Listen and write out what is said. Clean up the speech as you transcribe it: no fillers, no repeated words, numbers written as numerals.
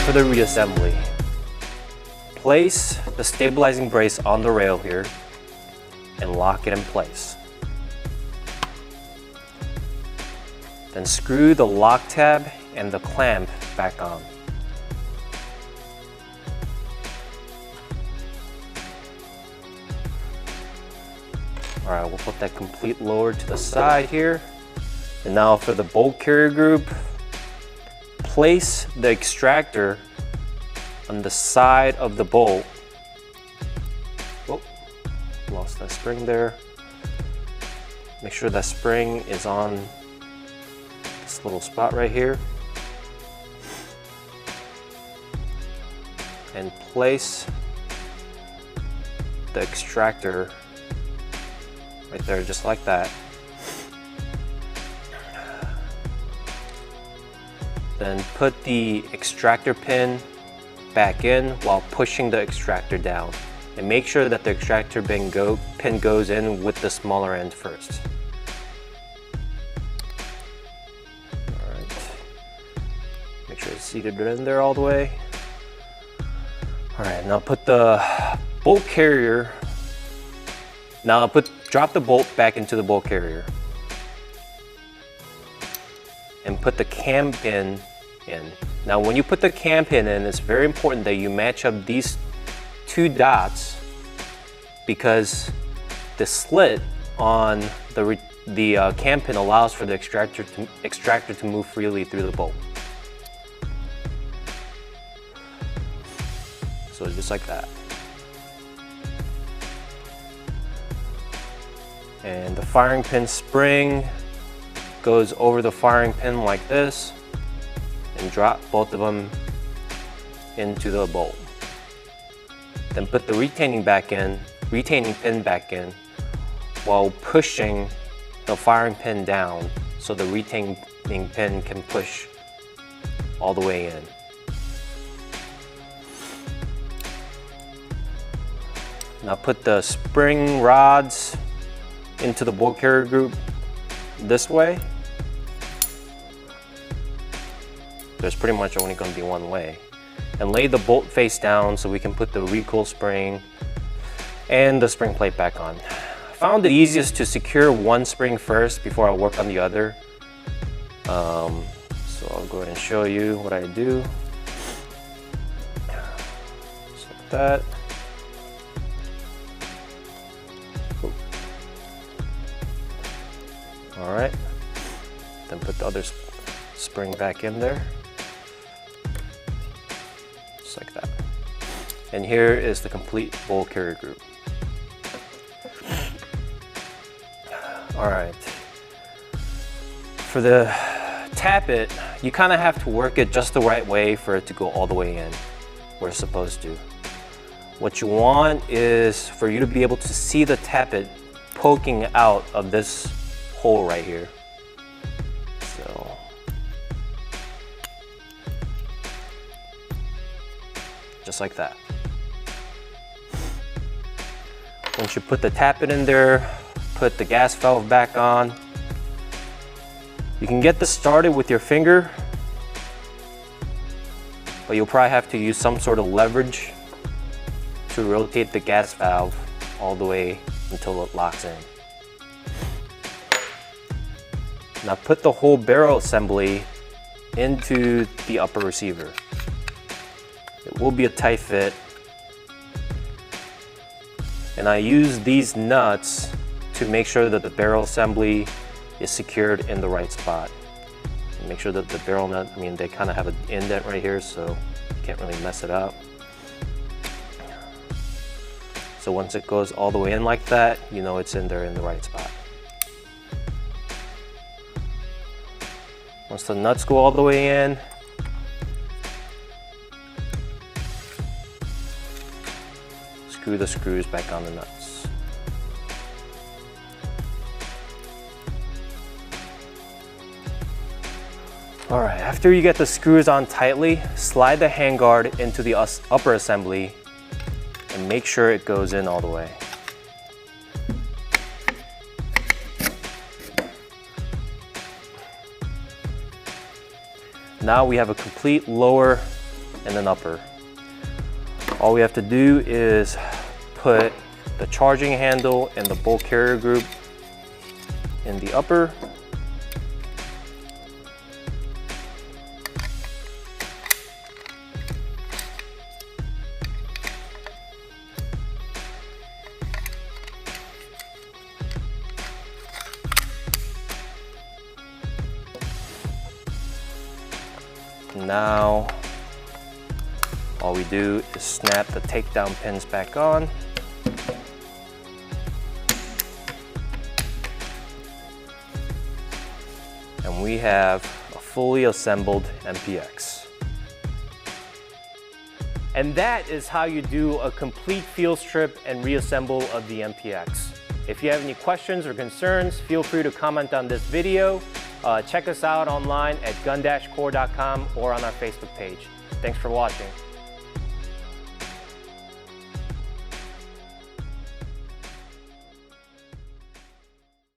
for the reassembly. Place the stabilizing brace on the rail here and lock it in place. Then screw the lock tab and the clamp back on. Alright, we'll put that complete lower to the side here. And now for the bolt carrier group, place the extractor on the side of the bolt. Oh, lost that spring there. Make sure that spring is on this little spot right here. And place the extractor right there, just like that. Then put the extractor pin back in while pushing the extractor down. And make sure that the extractor pin goes in with the smaller end first. Alright. Make sure it's seated in there all the way. Alright, now put the bolt carrier. Now drop the bolt back into the bolt carrier. And put the cam pin in. Now when you put the cam pin in, it's very important that you match up these two dots, because the slit on the cam pin allows for the extractor to move freely through the bolt. So just like that. And the firing pin spring goes over the firing pin like this, and drop both of them into the bolt. Then put the retaining pin back in while pushing the firing pin down so the retaining pin can push all the way in. Now put the spring rods into the bolt carrier group this way. There's pretty much only going to be one way. And lay the bolt face down so we can put the recoil spring and the spring plate back on. I found it easiest to secure one spring first before I work on the other. So I'll go ahead and show you what I do. Just like that. All right, then put the other spring back in there, just like that. And here is the complete bolt carrier group. All right, for the tappet, you kind of have to work it just the right way for it to go all the way in where it's supposed to. What you want is for you to be able to see the tappet poking out of this hole right here. So just like that. Once you put the tappet in there, put the gas valve back on. You can get this started with your finger, but you'll probably have to use some sort of leverage to rotate the gas valve all the way until it locks in. Now put the whole barrel assembly into the upper receiver. It will be a tight fit. And I use these nuts to make sure that the barrel assembly is secured in the right spot. Make sure that the barrel nut, they kind of have an indent right here, so you can't really mess it up. So once it goes all the way in like that, you know it's in there in the right spot. Once the nuts go all the way in, screw the screws back on the nuts. All right, after you get the screws on tightly, slide the handguard into the upper assembly and make sure it goes in all the way. Now we have a complete lower and an upper. All we have to do is put the charging handle and the bolt carrier group in the upper. Now, all we do is snap the takedown pins back on. And we have a fully assembled MPX. And that is how you do a complete field strip and reassemble of the MPX. If you have any questions or concerns, feel free to comment on this video. Check us out online at gun-core.com or on our Facebook page. Thanks for watching.